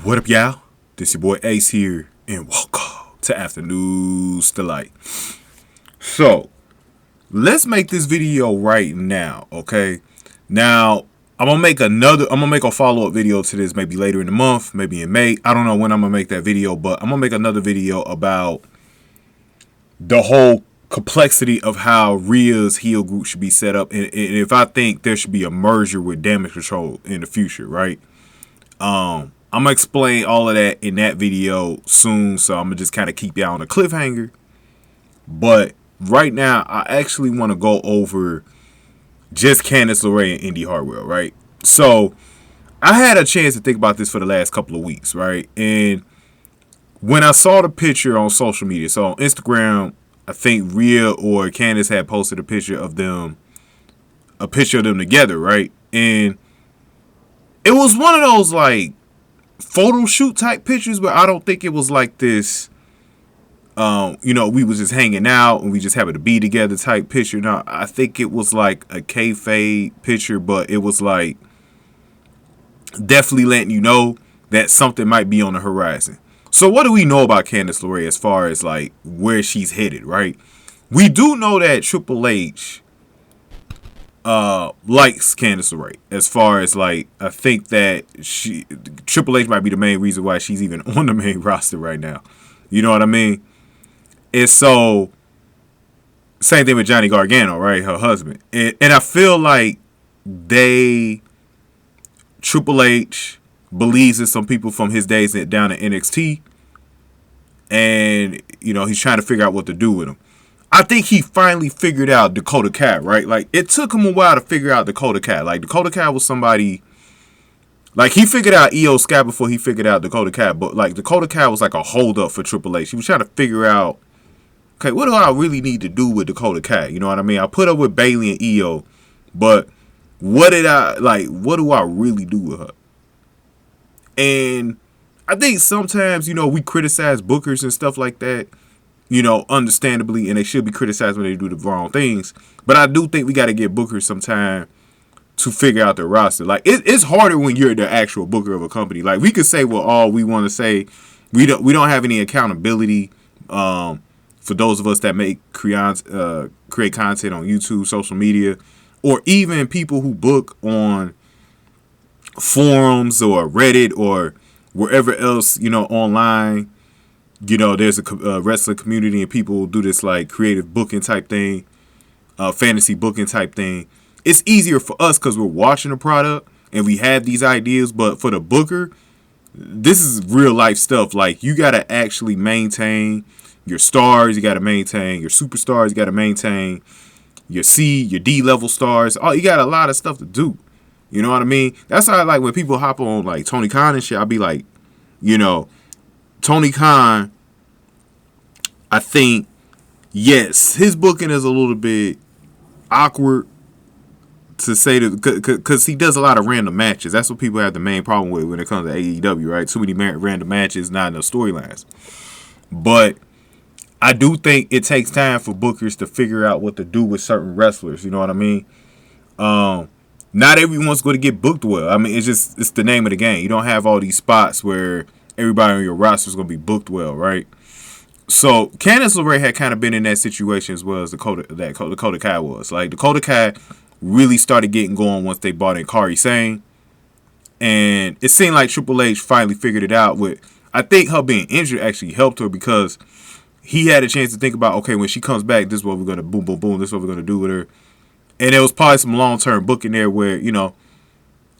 What up, y'all? This your boy Ace here, and welcome to Afternoons Delight. So, let's make this video right now, okay? Now, I'm gonna make a follow-up video to this maybe later in the month, maybe in May. I don't know when I'm gonna make that video, but I'm gonna make another video about the whole complexity of how Rhea's heel group should be set up, and if I think there should be a merger with Damage Control in the future, right? I'm gonna explain all of that in that video soon, so I'm gonna just kind of keep y'all on a cliffhanger. But right now, I actually want to go over just Candice LeRae and Indi Hartwell, right? So I had a chance to think about this for the last couple of weeks, right? And when I saw the picture on social media, so on Instagram, I think Rhea or Candice had posted a picture of them together, right? And it was one of those like photo shoot type pictures, but I don't think it was like this, we was just hanging out and we just happened to be together type picture. No, I think it was like a kayfabe picture, but it was like definitely letting you know that something might be on the horizon. So what do we know about Candice LeRae as far as like where she's headed, right? We do know that Triple H likes Candice LeRae. As far as like, I think that Triple H might be the main reason why she's even on the main roster right now. You know what I mean? And so, same thing with Johnny Gargano, right? Her husband. And I feel like Triple H believes in some people from his days down at NXT. And, he's trying to figure out what to do with them. I think he finally figured out Dakota Kai, right? Like, it took him a while to figure out Dakota Kai. Like, Dakota Kai was somebody, like, he figured out Io Sky before he figured out Dakota Kai. But, like, Dakota Kai was like a holdup for Triple H. He was trying to figure out, okay, what do I really need to do with Dakota Kai? You know what I mean? I put up with Bayley and Io, but what do I really do with her? And I think sometimes, we criticize bookers and stuff like that, understandably, and they should be criticized when they do the wrong things. But I do think we got to give bookers some time to figure out their roster. Like, it's harder when you're the actual booker of a company. Like, we could say all we want to say. We don't have any accountability for those of us that create content on YouTube, social media, or even people who book on forums or Reddit or wherever else, online. There's a wrestling community and people do this like creative booking type thing, fantasy booking type thing. It's easier for us because we're watching the product and we have these ideas. But for the booker, this is real life stuff. Like, you got to actually maintain your stars. You got to maintain your superstars. You got to maintain your C, your D level stars. Oh, you got a lot of stuff to do. You know what I mean? That's how I like when people hop on like Tony Khan and shit. I'll be like, Tony Khan, I think, yes, his booking is a little bit awkward to say that, because he does a lot of random matches. That's what people have the main problem with when it comes to AEW, right? Too many random matches, not enough storylines. But I do think it takes time for bookers to figure out what to do with certain wrestlers. You know what I mean? Not everyone's going to get booked well. I mean, it's the name of the game. You don't have all these spots where everybody on your roster is going to be booked well, right? So Candice LeRae had kind of been in that situation as well as Dakota Kai was. Like, Dakota Kai really started getting going once they bought in Kairi Sane. And it seemed like Triple H finally figured it out. I think her being injured actually helped her, because he had a chance to think about, okay, when she comes back, this is what we're going to boom, boom, boom. This is what we're going to do with her. And there was probably some long-term booking there where,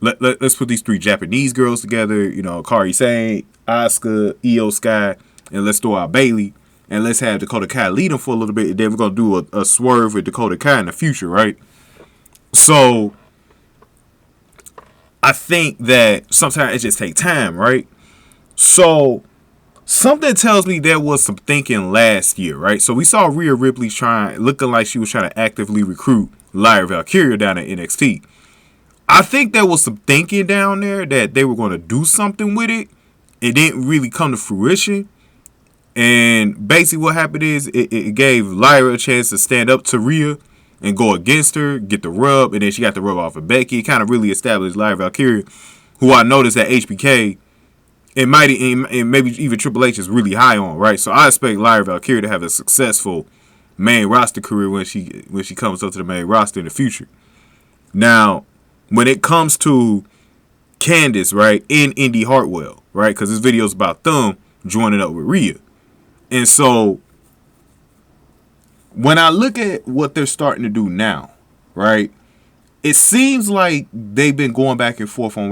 let's put these three Japanese girls together, Kairi Sane, Asuka, Io Sky, and let's throw out Bayley, and let's have Dakota Kai lead them for a little bit, and then we're going to do a swerve with Dakota Kai in the future, right? So I think that sometimes it just takes time, right? So something tells me there was some thinking last year, right? So we saw Rhea Ripley looking like she was trying to actively recruit Lyra Valkyria down at NXT. I think there was some thinking down there that they were going to do something with it. It didn't really come to fruition. And basically what happened is it gave Lyra a chance to stand up to Rhea and go against her, get the rub, and then she got the rub off of Becky. It kind of really established Lyra Valkyria, who I noticed at HBK and maybe even Triple H is really high on, right? So I expect Lyra Valkyria to have a successful main roster career when she comes up to the main roster in the future. Now, when it comes to Candice, right, and Indi Hartwell, right, because this video is about them joining up with Rhea. And so when I look at what they're starting to do now, right, it seems like they've been going back and forth on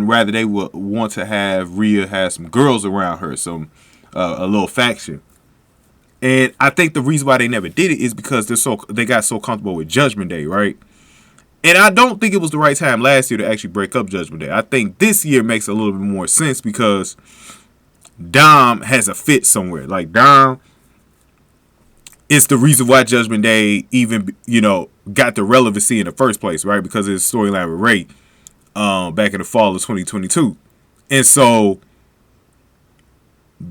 rather they would want to have Rhea have some girls around her, some a little faction. And I think the reason why they never did it is because they got so comfortable with Judgment Day, right? And I don't think it was the right time last year to actually break up Judgment Day. I think this year makes a little bit more sense because Dom has a fit somewhere. Like, Dom is the reason why Judgment Day even, got the relevancy in the first place, right? Because of his storyline with Ray back in the fall of 2022. And so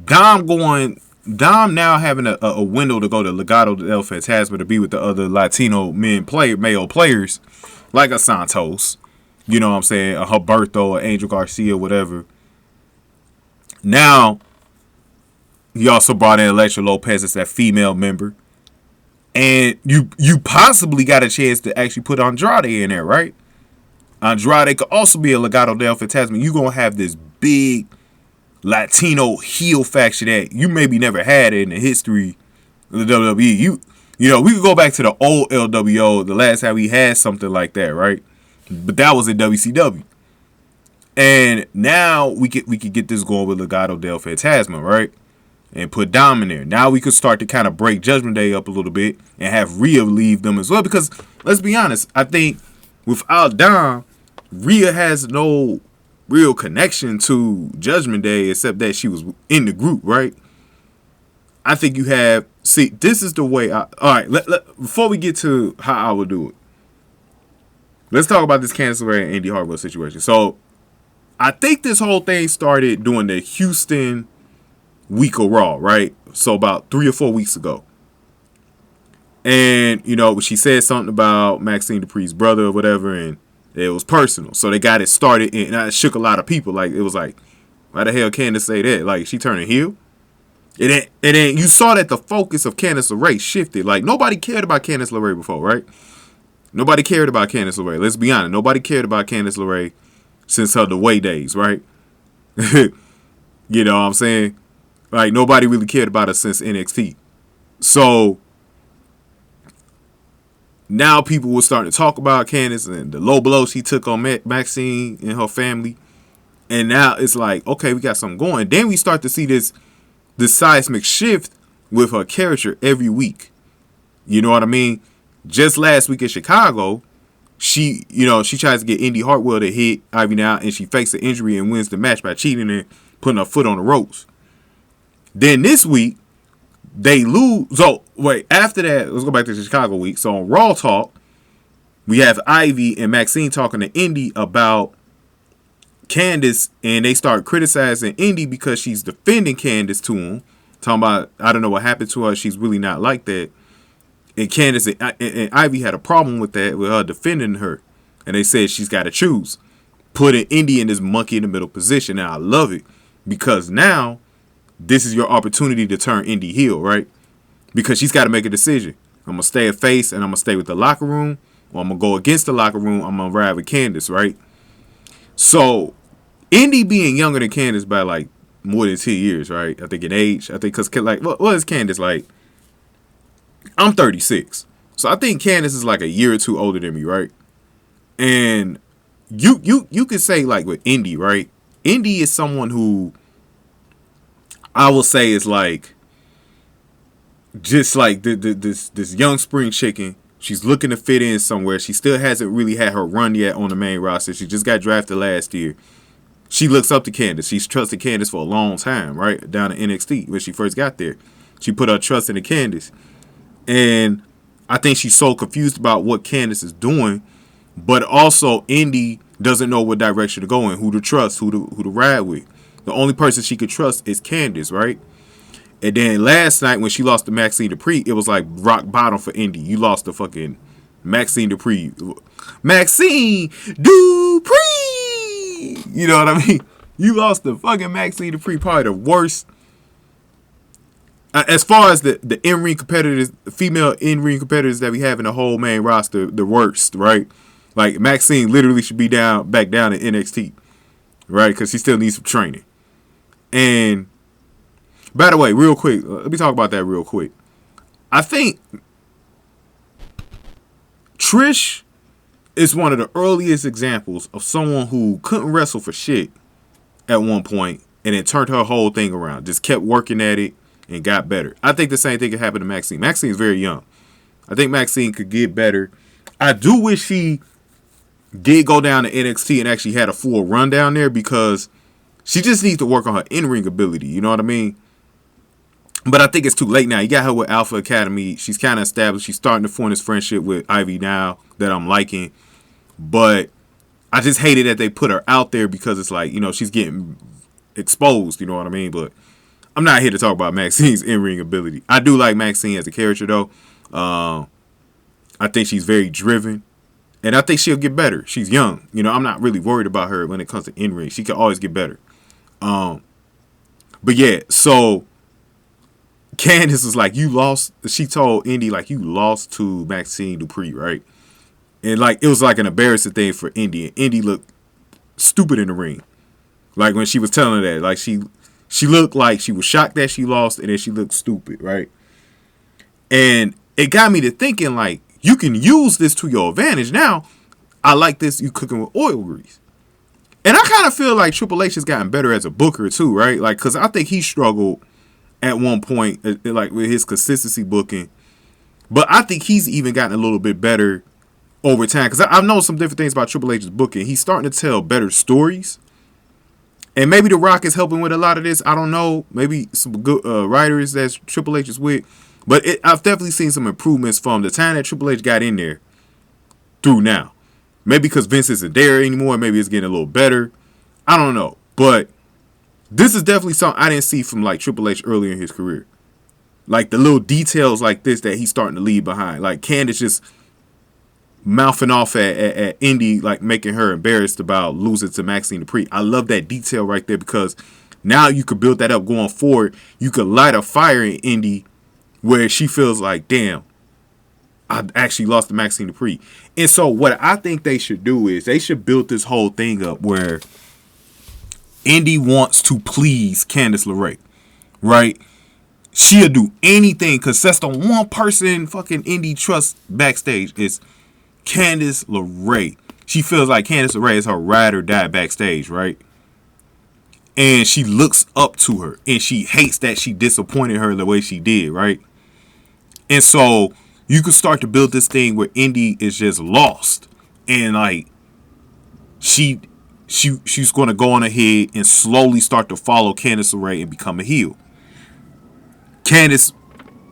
Dom now having a window to go to Legado del Fantasma to be with the other Latino male players like a Santos, you know what I'm saying, a Humberto, or Angel Garcia, whatever. Now, he also brought in Elektra Lopez as that female member. And you possibly got a chance to actually put Andrade in there, right? Andrade could also be a Legado del Fantasma. You're going to have this big Latino heel faction that you maybe never had in the history of the WWE. We could go back to the old LWO, the last time we had something like that, right? But that was in WCW. And now we could get this going with Legado del Fantasma, right? And put Dom in there. Now we could start to kind of break Judgment Day up a little bit and have Rhea leave them as well. Because let's be honest, I think without Dom, Rhea has no real connection to Judgment Day except that she was in the group, right? I think you have... See, this is the way all right, before we get to how I would do it, let's talk about this Candice LeRae and Indi Hartwell situation. So, I think this whole thing started during the Houston week of Raw, right? So, about 3 or 4 weeks ago. And, she said something about Maxxine Dupri's brother or whatever, and it was personal. So, they got it started, and it shook a lot of people. Like, it was like, why the hell Candice say that? Like, she turning heel? And then you saw that the focus of Candice LeRae shifted. Like, nobody cared about Candice LeRae before, right? Nobody cared about Candice LeRae. Let's be honest. Nobody cared about Candice LeRae since her The Way days, right? You know what I'm saying? Like, nobody really cared about her since NXT. So, now people were starting to talk about Candice and the low blow she took on Maxxine and her family. And now it's like, okay, we got something going. Then we start to see this seismic shift with her character every week. You know what I mean? Just last week in Chicago, she tries to get Indi Hartwell to hit Ivy now, and she fakes an injury and wins the match by cheating and putting her foot on the ropes. Then this week, they lose. So, wait, after that, let's go back to the Chicago week. So, on Raw Talk, we have Ivy and Maxxine talking to Indi about Candice, and they start criticizing Indi because she's defending Candice to him, talking about, I don't know what happened to her, she's really not like that. And Candice and Ivy had a problem with that, with her defending her, and they said she's got to choose, putting Indi in this monkey in the middle position. And I love it, because now this is your opportunity to turn Indi heel, right? Because she's got to make a decision. I'm gonna stay a face and I'm gonna stay with the locker room, or I'm gonna go against the locker room. I'm gonna ride with Candice, right? So Indi being younger than Candice by like more than 10 years, right? I think in age. I think because like what is Candice like? I'm 36. So I think Candice is like a year or two older than me, right? And you could say like with Indi, right? Indi is someone who I will say is like just like this young spring chicken. She's looking to fit in somewhere. She still hasn't really had her run yet on the main roster. She just got drafted last year. She looks up to Candice. She's trusted Candice for a long time, right? Down in NXT when she first got there. She put her trust into Candice. And I think she's so confused about what Candice is doing. But also, Indi doesn't know what direction to go in, who to trust, who to ride with. The only person she could trust is Candice, right? And then last night when she lost to Maxxine Dupri, it was like rock bottom for Indi. You lost to fucking Maxxine Dupri. Maxxine Dupri! You know what I mean? You lost to fucking Maxxine Dupri, probably the worst. As far as the in-ring competitors, the female in-ring competitors that we have in the whole main roster, the worst, right? Like, Maxxine literally should be back down in NXT, right? Because she still needs some training. And, by the way, real quick, let me talk about that real quick. I think Trish is one of the earliest examples of someone who couldn't wrestle for shit at one point and then turned her whole thing around. Just kept working at it and got better. I think the same thing could happen to Maxxine. Maxxine is very young. I think Maxxine could get better. I do wish she did go down to NXT and actually had a full run down there, because she just needs to work on her in-ring ability. You know what I mean? But I think it's too late now. You got her with Alpha Academy. She's kind of established. She's starting to form this friendship with Ivy now that I'm liking. But I just hated that they put her out there, because it's like, you know, she's getting exposed. You know what I mean? But I'm not here to talk about Maxine's in-ring ability. I do like Maxxine as a character, though. I think she's very driven. And I think she'll get better. She's young. You know, I'm not really worried about her when it comes to in-ring. She can always get better. But yeah, so Candice was like, you lost. She told Indi, like, you lost to Maxxine Dupri, right? And, like, it was like an embarrassing thing for Indi. And Indi looked stupid in the ring. Like, when she was telling her that. Like, she looked like she was shocked that she lost, and then she looked stupid, right? And it got me to thinking, like, you can use this to your advantage. Now, I like this, you cooking with oil grease. And I kind of feel like Triple H has gotten better as a booker, too, right? Like, because I think he struggled at one point, like, with his consistency booking. But I think he's even gotten a little bit better over time. Because I've known some different things about Triple H's booking. He's starting to tell better stories. And maybe The Rock is helping with a lot of this. I don't know. Maybe some good writers that Triple H is with. But I've definitely seen some improvements from the time that Triple H got in there through now. Maybe because Vince isn't there anymore. Maybe it's getting a little better. I don't know. But this is definitely something I didn't see from, like, Triple H earlier in his career. Like, the little details like this that he's starting to leave behind. Like, Candice just mouthing off at Indi, like, making her embarrassed about losing to Maxxine Dupri. I love that detail right there, because now you could build that up going forward. You could light a fire in Indi where she feels like, damn, I actually lost to Maxxine Dupri. And so what I think they should do is they should build this whole thing up where Indi wants to please Candice LeRae, right? She'll do anything, because that's the one person fucking Indi trusts backstage is Candice LeRae. She feels like Candice LeRae is her ride or die backstage, right? And she looks up to her, and she hates that she disappointed her the way she did, right? And so you can start to build this thing where Indi is just lost, and like she's going to go on ahead and slowly start to follow Candice LeRae and become a heel. Candice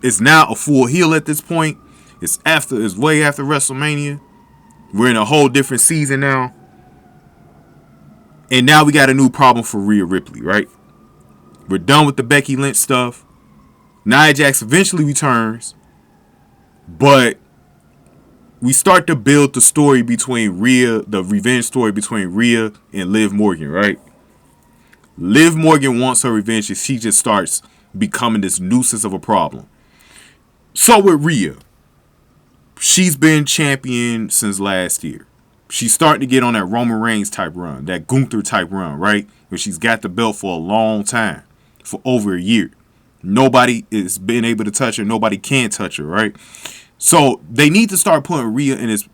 is now a full heel at this point. It's way after WrestleMania. We're in a whole different season now. And now we got a new problem for Rhea Ripley, right? We're done with the Becky Lynch stuff. Nia Jax eventually returns. But we start to build the story between Rhea, the revenge story between Rhea and Liv Morgan, right? Liv Morgan wants her revenge, and she just starts becoming this nuisance of a problem. So with Rhea, she's been champion since last year. She's starting to get on that Roman Reigns type run, that Gunther type run, right? Where she's got the belt for a long time, for over a year. Nobody has been able to touch her. Nobody can touch her, right? So they need to start putting Rhea in this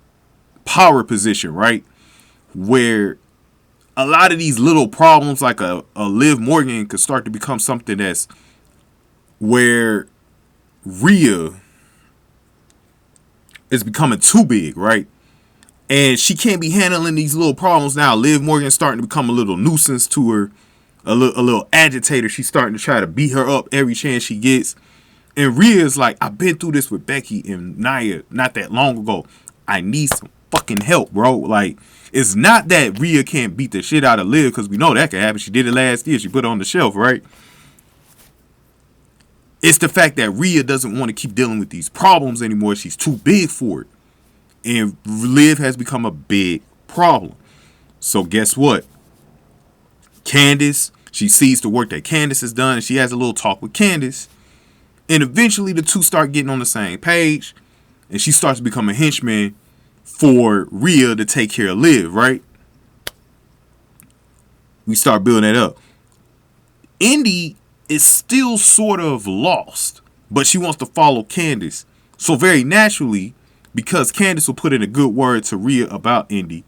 power position, right? Where a lot of these little problems, like a Liv Morgan, could start to become something that's where Rhea is becoming too big, right? And she can't be handling these little problems now. Liv Morgan's starting to become a little nuisance to her, a little agitator. She's starting to try to beat her up every chance she gets. And Rhea's like, I've been through this with Becky and Nia not that long ago. I need some fucking help, bro. Like, it's not that Rhea can't beat the shit out of Liv, because we know that can happen. She did it last year. She put it on the shelf, right? It's the fact that Rhea doesn't want to keep dealing with these problems anymore. She's too big for it. And Liv has become a big problem. So guess what? Candice, she sees the work that Candice has done, and she has a little talk with Candice. And eventually the two start getting on the same page, and she starts to become a henchman for Rhea to take care of Liv, right? We start building that up. Indi is still sort of lost, but she wants to follow Candice. So very naturally, because Candice will put in a good word to Rhea about Indi,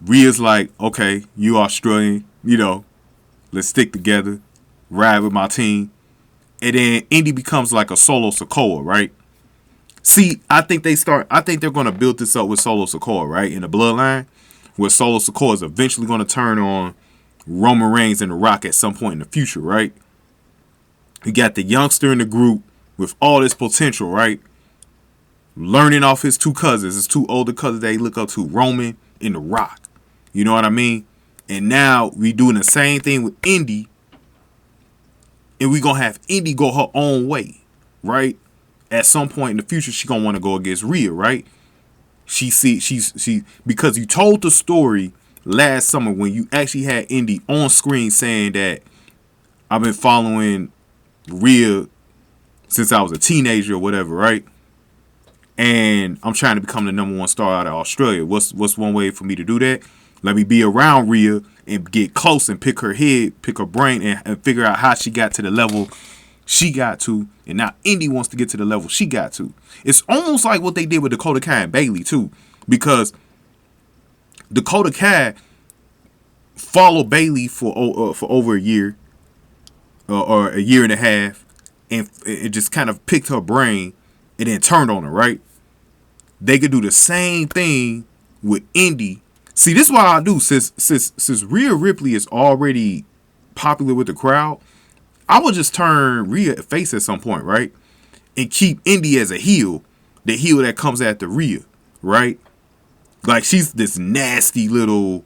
Rhea's like, okay, you Australian, let's stick together, ride with my team. And then Indi becomes like a Solo Sikoa, right? See, I think they're going to build this up with Solo Sikoa, right? In the bloodline, where Solo Sikoa is eventually going to turn on Roman Reigns and The Rock at some point in the future, right? You got the youngster in the group with all this potential, right? Learning off his two cousins, his two older cousins that he look up to, Roman and The Rock. You know what I mean? And now we doing the same thing with Indi. And we going to have Indi go her own way, right? At some point in the future, she going to want to go against Rhea, right? She because you told the story last summer when you actually had Indi on screen saying that I've been following Rhea since I was a teenager or whatever, right? And I'm trying to become the #1 star out of Australia. What's one way for me to do that? Let me be around Rhea and get close and pick her head, pick her brain, and figure out how she got to the level she got to. And now Indi wants to get to the level she got to. It's almost like what they did with Dakota Kai and Bayley too, because Dakota Kai followed Bayley for over a year or a year and a half, and it just kind of picked her brain and then turned on her, right? They could do the same thing with Indi. See, this is what I do. Since Rhea Ripley is already popular with the crowd, I would just turn Rhea face at some point, right? And keep Indi as a heel, the heel that comes after Rhea, right? Like, she's this nasty little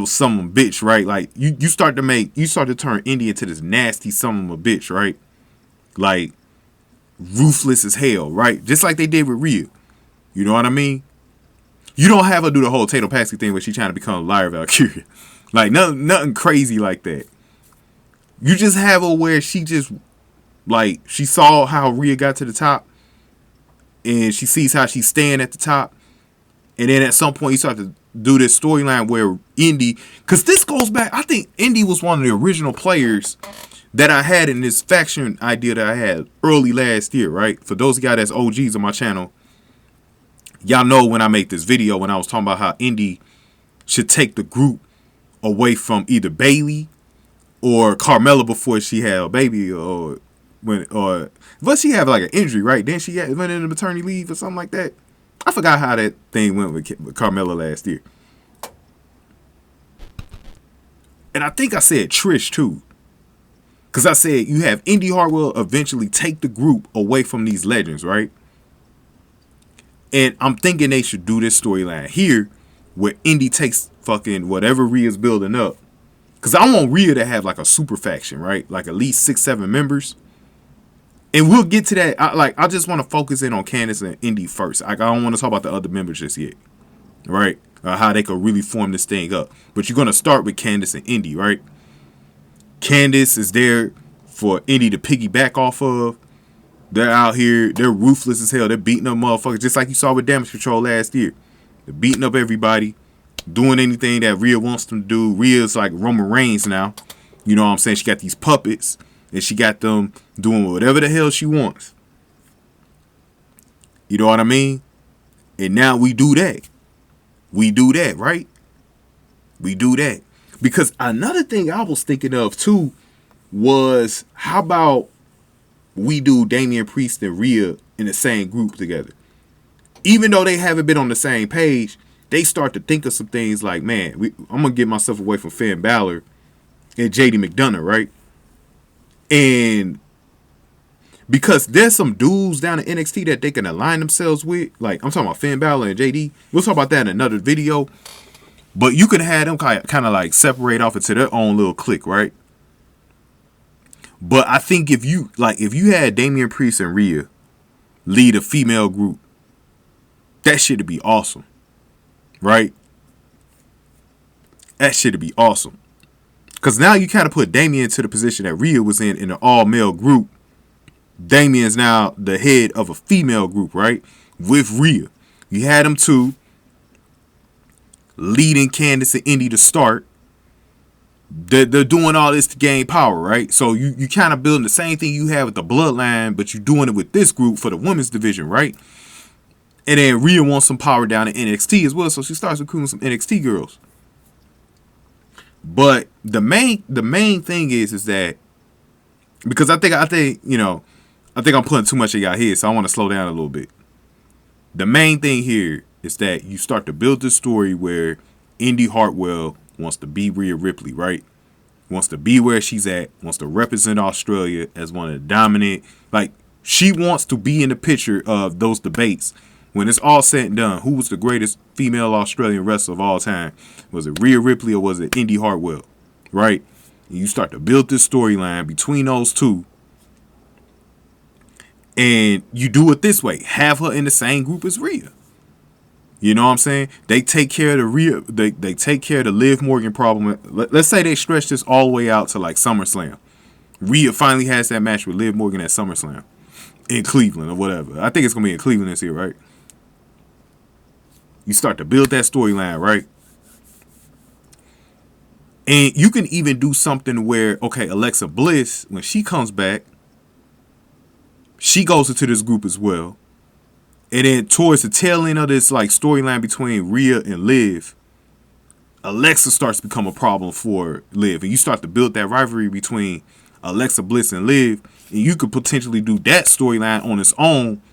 son of a bitch, right? Like, you start to turn Indi into this nasty son of a bitch, right? Like, ruthless as hell, right? Just like they did with Rhea. You know what I mean? You don't have her do the whole Tato Paxi thing where she's trying to become a liar Valkyria. Like, nothing crazy like that. You just have her where she just, like, she saw how Rhea got to the top, and she sees how she's staying at the top. And then at some point, you start to do this storyline where Indi, because this goes back, I think Indi was one of the original players that I had in this faction idea that I had early last year, right? For those guys that's OGs on my channel, y'all know when I make this video, when I was talking about how Indi should take the group away from either Bayley or Carmella before she had a baby, but she had like an injury, right? Then she went into maternity leave or something like that. I forgot how that thing went with Carmella last year. And I think I said Trish too. Because I said you have Indi Hartwell eventually take the group away from these legends, right? And I'm thinking they should do this storyline here where Indi takes fucking whatever Rhea's building up. Because I want Rhea to have like a super faction, right? Like at least 6-7 members. And we'll get to that. I just want to focus in on Candice and Indi first. I don't want to talk about the other members just yet, right? How they could really form this thing up. But you're going to start with Candice and Indi, right? Candice is there for Indi to piggyback off of. They're out here. They're ruthless as hell. They're beating up motherfuckers just like you saw with Damage Control last year. They're beating up everybody. Doing anything that Rhea wants them to do. Rhea's like Roman Reigns now. You know what I'm saying? She got these puppets. And she got them doing whatever the hell she wants. You know what I mean? And now we do that. We do that, right? We do that. Because another thing I was thinking of too was, how about we do Damian Priest and Rhea in the same group together? Even though they haven't been on the same page, they start to think of some things like, man, I'm going to get myself away from Finn Balor and JD McDonough, right? And because there's some dudes down in NXT that they can align themselves with, like I'm talking about Finn Balor and JD. We'll talk about that in another video. But you can have them kind of like separate off into their own little clique, right? But I think if you had Damian Priest and Rhea lead a female group, that shit'd be awesome, right? That shit'd be awesome. Because now you kind of put Damien into the position that Rhea was in an all-male group. Damien's now the head of a female group, right? With Rhea. You had them two leading Candice and Indie to start. They're doing all this to gain power, right? So you kind of building the same thing you have with the Bloodline, but you're doing it with this group for the women's division, right? And then Rhea wants some power down in NXT as well, so she starts recruiting some NXT girls. But the main thing is that, because I think I'm putting too much in y'all head, so I want to slow down a little bit. The main thing here is that you start to build this story where Indi Hartwell wants to be Rhea Ripley, right? Wants to be where she's at, wants to represent Australia as one of the dominant, like, she wants to be in the picture of those debates. When it's all said and done, who was the greatest female Australian wrestler of all time? Was it Rhea Ripley or was it Indi Hartwell? Right? And you start to build this storyline between those two. And you do it this way. Have her in the same group as Rhea. You know what I'm saying? They take care of the Rhea. They take care of the Liv Morgan problem. Let's say they stretch this all the way out to like SummerSlam. Rhea finally has that match with Liv Morgan at SummerSlam. In Cleveland or whatever. I think it's going to be in Cleveland this year, right? You start to build that storyline, right? And you can even do something where, okay, Alexa Bliss, when she comes back, she goes into this group as well. And then towards the tail end of this like storyline between Rhea and Liv, Alexa starts to become a problem for Liv. And you start to build that rivalry between Alexa Bliss and Liv. And you could potentially do that storyline on its own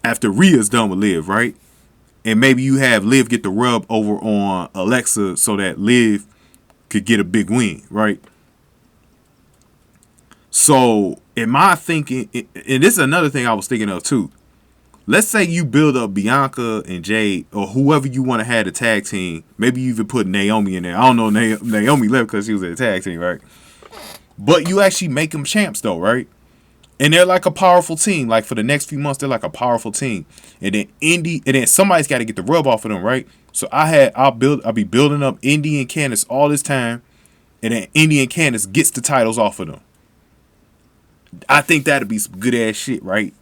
after Rhea's done with Liv, right? And maybe you have Liv get the rub over on Alexa so that Liv could get a big win, right? So, in my thinking, and this is another thing I was thinking of too. Let's say you build up Bianca and Jade or whoever you want to have the tag team. Maybe you even put Naomi in there. I don't know, Naomi left because she was in the tag team, right? But you actually make them champs though, right? And they're like a powerful team. Like for the next few months, they're like a powerful team. And then Indi, and then somebody's got to get the rub off of them, right? So I'll be building up Indi and Candice all this time, and then Indi and Candice gets the titles off of them. I think that'd be some good ass shit, right?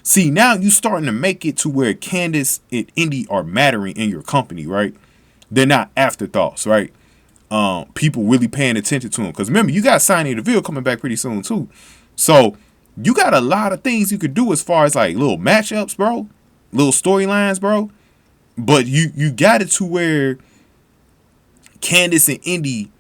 See, now you starting to make it to where Candice and Indi are mattering in your company, right? They're not afterthoughts, right? People really paying attention to them. Because remember, you got Sonya Deville coming back pretty soon too. So you got a lot of things you could do as far as like little matchups, bro. Little storylines, bro. But you got it to where Candice and Indi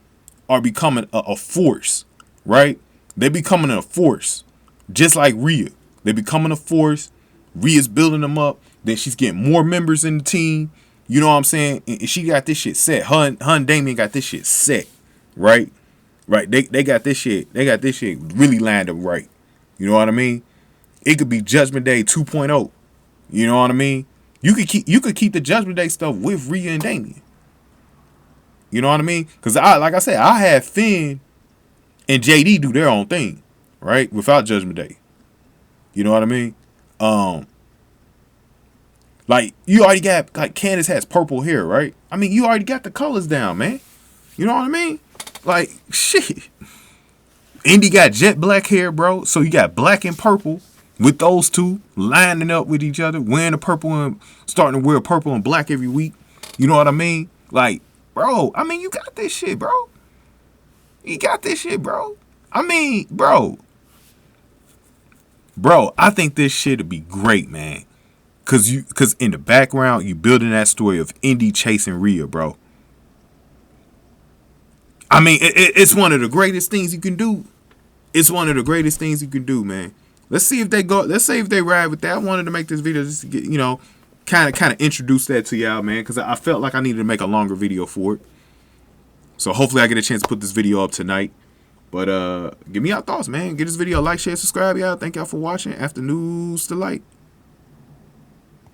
are becoming a force, right? They're becoming a force. Just like Rhea. They're becoming a force. Rhea's building them up. Then she's getting more members in the team. You know what I'm saying? And she got this shit set. Her and Damien got this shit set. Right? Right. They got this shit. They got this shit really lined up right. You know what I mean? It could be Judgment Day 2.0. You know what I mean? You could keep the Judgment Day stuff with Rhea and Damien. You know what I mean? Because like I said, I had Finn and JD do their own thing, right? Without Judgment Day. You know what I mean? Like you already got, like Candice has purple hair, right? I mean, you already got the colors down, man. You know what I mean? Like shit. Indi got jet black hair, bro. So you got black and purple with those two lining up with each other, wearing the purple and starting to wear purple and black every week. You know what I mean? Like, bro, I mean, you got this shit, bro. You got this shit, bro. I mean, bro, I think this shit would be great, man. Cause in the background, you building that story of Indi chasing Rhea, bro. I mean, it's one of the greatest things you can do. It's one of the greatest things you can do, man. Let's see if they go. Let's see if they ride with that. I wanted to make this video just to get, kind of introduce that to y'all, man, because I felt like I needed to make a longer video for it. So hopefully I get a chance to put this video up tonight. But give me your thoughts, man. Give this video a like, share, subscribe, y'all. Thank y'all for watching. After News to Light.